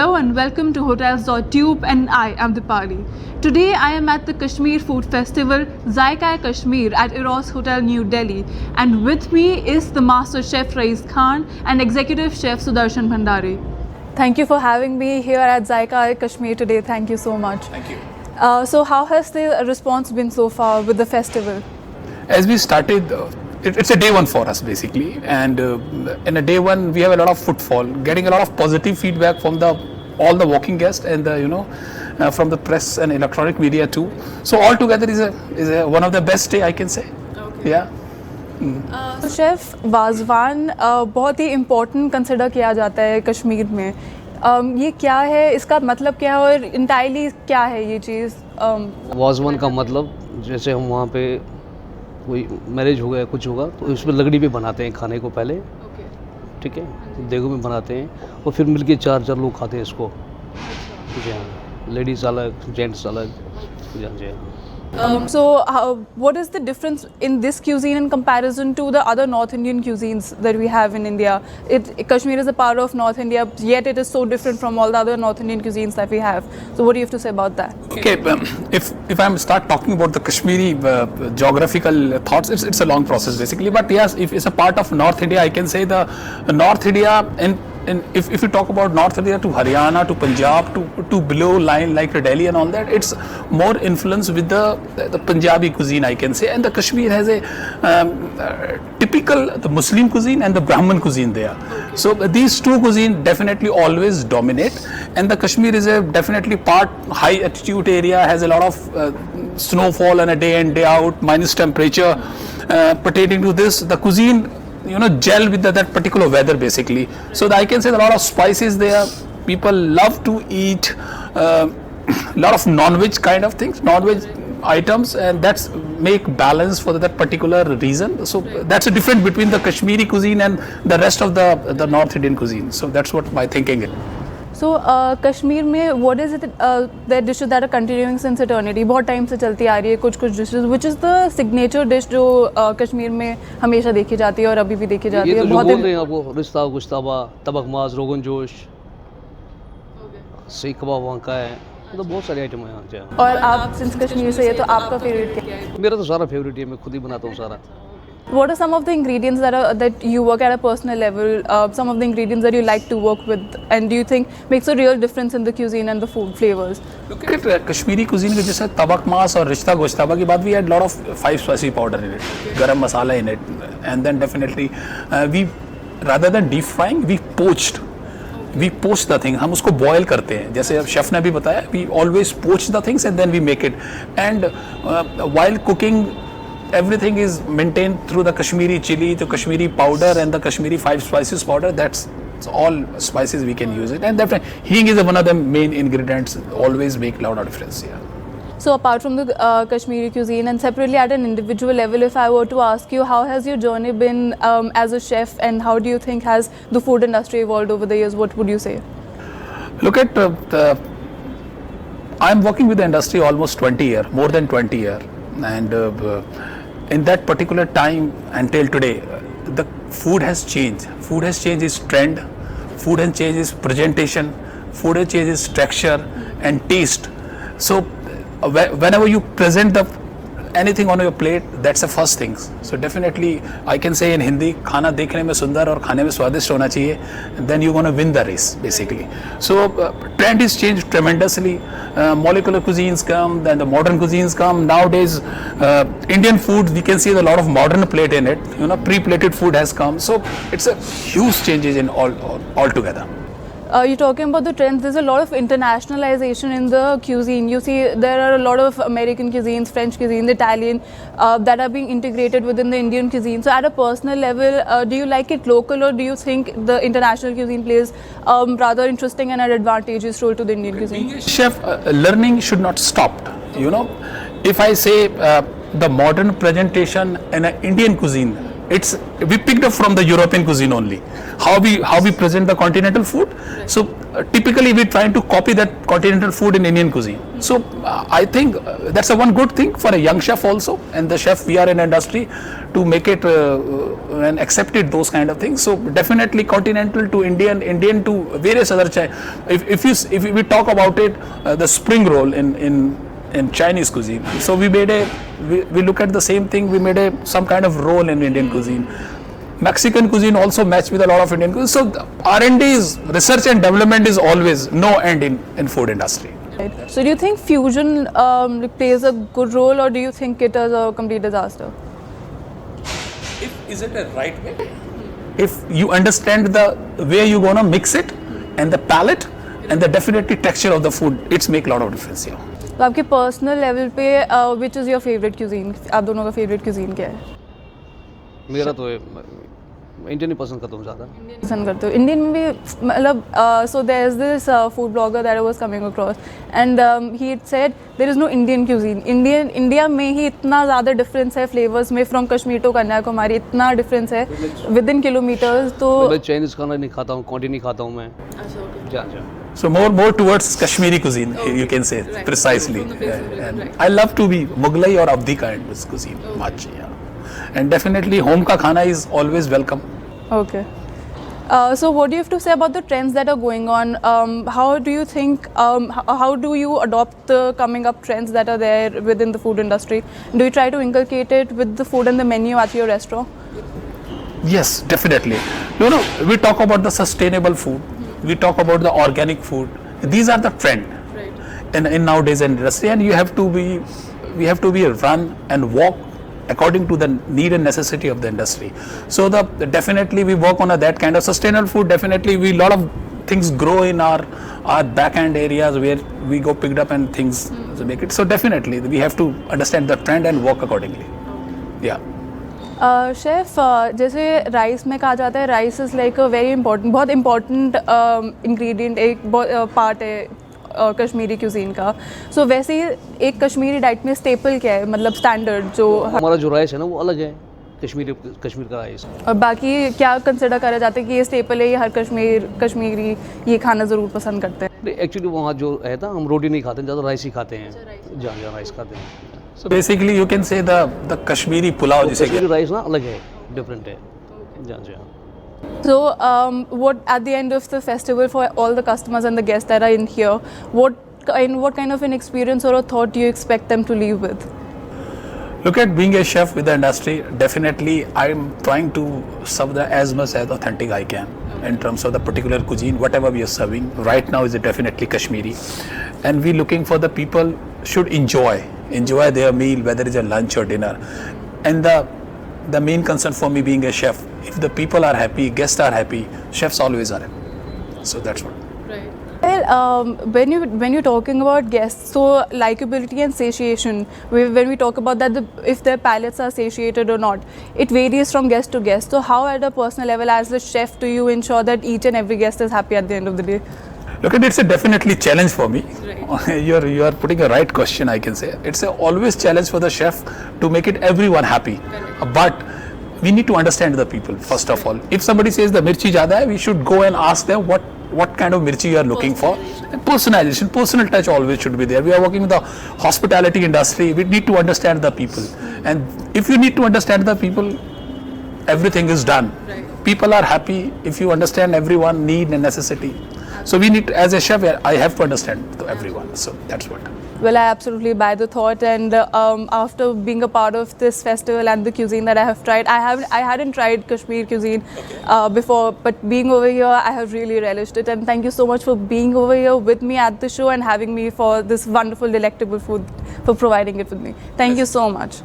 Hello and welcome to Hotels.tube, and I am Dipali. Today I am at the Kashmir Food Festival, Zaika Kashmir at Eros Hotel, New Delhi, and with me is the Master Chef Rais Khan and Executive Chef Sudarshan Bhandari. Thank you for having me here at Zaika Kashmir today. Thank you so much. Thank you. So how has the response been so far with the festival? As we started, it's a day one for us basically, and in a day one we have a lot of footfall, getting a lot of positive feedback from all the walking guests and from the press and electronic media too. So altogether is a one of the best day I can say. Okay. Yeah. Chef Wazwan बहुत ही important consider किया जाता है कश्मीर में. ये क्या है, इसका मतलब क्या है और इंटायरली क्या है ये चीज़? वाज़वान का मतलब जैसे हम वहाँ पे कोई मैरिज हो गया कुछ होगा तो इसमें लकड़ी पे बनाते हैं खाने को पहले. ठीक है, देगों में बनाते हैं और फिर मिलके चार लोग खाते हैं इसको. जी हाँ, लेडीज़ अलग, जेंट्स अलग. जी हाँ. So what is the difference in this cuisine in comparison to the other North Indian cuisines that we have in India? Kashmir is a part of North India, yet it is so different from all the other North Indian cuisines that we have. So what do you have to say about that? Okay, if I start talking about the Kashmiri geographical thoughts, it's a long process basically. But yes, if it's a part of North India, I can say the North India and if you talk about North India to Haryana to Punjab to below line like Delhi and all that, it's more influence with the Punjabi cuisine I can say, and the Kashmir has a typical the Muslim cuisine and the Brahmin cuisine there. So these two cuisine definitely always dominate, and the Kashmir is a definitely part high altitude area, has a lot of snowfall and a day in day out, minus temperature. Pertaining to this, the cuisine gel with that particular weather basically. So I can say a lot of spices there. People love to eat a lot of non-veg kind of things, non-veg items, and that's make balance for that particular reason. So that's a difference between the Kashmiri cuisine and the rest of the North Indian cuisine. So that's what my thinking is. So Kashmir में what is it the dishes that are continuing since eternity? बहुत time से चलती आ रही है कुछ dishes. Which is the signature dish जो कश्मीर में हमेशा देखी जाती है और अभी भी देखी जाती है? ये तो जो बोल रहे हैं आपको, रिश्ता गुश्ताबा, तबक माज, रोगन जोश, सीख कबाब वहाँ का है, तो बहुत सारे आइटम हैं यहाँ. और आप सिंस कश्मीर से है तो आपका फेवरेट क्या है? मेरा तो सारा फेवरेट है, मैं खुद ही बनाता हूँ सारा. What are some of the ingredients that you work at a personal level? Some of the ingredients that you like to work with, and do you think makes a real difference in the cuisine and the food flavors? Look at Kashmiri cuisine के जैसे तबक मास और रिश्ता गोश्ताबा की बात, we had lot of 5 spicy powder in it, garam masala in it, and then definitely we rather than deep frying we poached the thing. हम उसको boil करते हैं, जैसे अब शेफ ने भी बताया, we always poach the things and then we make it, and while cooking everything is maintained through the Kashmiri chili, the Kashmiri powder and the Kashmiri 5 spices powder. That's all spices we can use it, and definitely hing is one of the main ingredients, always make a lot of difference. Yeah. So apart from the Kashmiri cuisine and separately at an individual level, if I were to ask you, how has your journey been as a chef, and how do you think has the food industry evolved over the years? What would you say? Look at I'm working with the industry almost 20 years, more than 20 years, and in that particular time until today, the food has changed. Food has changed its trend, food has changed its presentation, food has changed its texture and taste. So whenever you present anything on your plate, that's the first thing. So definitely I can say in Hindi, खाना देखने में सुंदर और खाने में स्वादिष्ट होना चाहिए, then you're gonna win the race basically. So trend is changed tremendously. Molecular cuisines come, then the modern cuisines come. Nowadays Indian food, we can see a lot of modern plate in it. Pre-plated food has come. So it's a huge changes in all together. You're talking about the trends. There's a lot of internationalization in the cuisine. You see, there are a lot of American cuisines, French cuisine, Italian that are being integrated within the Indian cuisine. So at a personal level, do you like it local, or do you think the international cuisine plays rather interesting and an advantageous role to the Indian cuisine? Chef, learning should not stop. If I say the modern presentation in an Indian cuisine we picked up from the European cuisine only. How we present the continental food. So typically we're trying to copy that continental food in Indian cuisine. So I think that's a one good thing for a young chef also, and the chef we are in industry to make it and accept it, those kind of things. So definitely continental to Indian to various other if we talk about it, the spring roll in Chinese cuisine. So we look at the same thing. We made some kind of roll in Indian cuisine. Mexican cuisine also matched with a lot of Indian cuisine. So R&D is research and development is always no end in food industry. Right. So do you think fusion plays a good role, or do you think it is a complete disaster? Is it a right way? If you understand the way you're gonna mix it and the palate and the definitely texture of the food, it's make a lot of difference here. तो आपके personal level पे which is your favourite cuisine? आप दोनों का favourite cuisine क्या है? मेरा तो इंडियन ही पसंद करता हूँ ज़्यादा। पसंद करते हो इंडियन में भी, मतलब so there is this food blogger that I was coming across and he said there is no Indian cuisine. India में ही इतना ज़्यादा डिफरेंस है फ्लेवर्स में, फ्रॉम कश्मीर टू कन्याकुमारी इतना डिफरेंस है विद इन किलोमीटर्स. तो मैं चाइनीज खाना नहीं खाता हूँ, क्वांटिटी नहीं खाता हूँ मैं. अच्छा. So more towards Kashmiri cuisine, you can say, right. Precisely. And right. I love to be Mughlai or Avdi kind of cuisine much. Yeah. And definitely home ka khana is always welcome. Okay. So what do you have to say about the trends that are going on? How do you think, how do you adopt the coming up trends that are there within the food industry? Do you try to inculcate it with the food and the menu at your restaurant? Yes, definitely. No, we talk about the sustainable food. We talk about the organic food. These are the trend in nowadays industry, and we have to be run and walk according to the need and necessity of the industry. So definitely we work on that kind of sustainable food. Definitely we lot of things grow in our back end areas where we go picked up and things to make it. So definitely we have to understand the trend and work accordingly. Yeah. Chef, जैसे rice में कहा जाता है rice is like a very important, बहुत important ingredient, एक part है Kashmiri cuisine का. सो वैसे ही एक कश्मीरी डाइट में स्टेपल क्या है, मतलब स्टैंडर्ड जो हमारा जो राइस है ना वो अलग है कश्मीर का राइस. और बाकी क्या कंसिडर करा जाता है कि ये स्टेपल है, ये हर कश्मीरी ये खाना ज़रूर पसंद करते हैं? एक्चुअली वहाँ जो है ना, हम रोटी नहीं खाते, ज़्यादा राइस ही खाते हैं. जहाँ राइस खाते हैं. So basically you can say the Kashmiri pulao जिसे कश्मीरी राइस ना अलग है, डिफरेंट है. So what at the end of the festival, for all the customers and the guests that are in here, what kind of an experience or a thought do you expect them to leave with? Look at being a chef with the industry, definitely I'm trying to serve as much as authentic I can in terms of the particular cuisine, whatever we are serving. Right now is definitely Kashmiri, and we looking for the people should enjoy their meal, whether it's a lunch or dinner. And the main concern for me being a chef, if the people are happy, guests are happy, chefs always are happy. So that's what. Right. Well, when you're talking about guests, so likability and satiation, when we talk about that, if their palates are satiated or not, it varies from guest to guest. So how at a personal level, as a chef, do you ensure that each and every guest is happy at the end of the day? Look, it's a definitely challenge for me. Right. You are putting a right question, I can say. It's a always challenge for the chef to make it everyone happy. Correct. But we need to understand the people first of all. If somebody says the mirchi zyada hai, we should go and ask them what kind of mirchi you are looking for. And personalization, personal touch always should be there. We are working with the hospitality industry. We need to understand the people. And if you need to understand the people, everything is done. Right. People are happy if you understand everyone need and necessity. So we need to, as a chef, I have to understand everyone. So that's what. Well, I absolutely buy the thought, and after being a part of this festival and the cuisine that I have tried, I hadn't tried Kashmir cuisine before, but being over here, I have really relished it. And thank you so much for being over here with me at the show and having me for this wonderful, delectable food, for providing it with me. Thank you so much.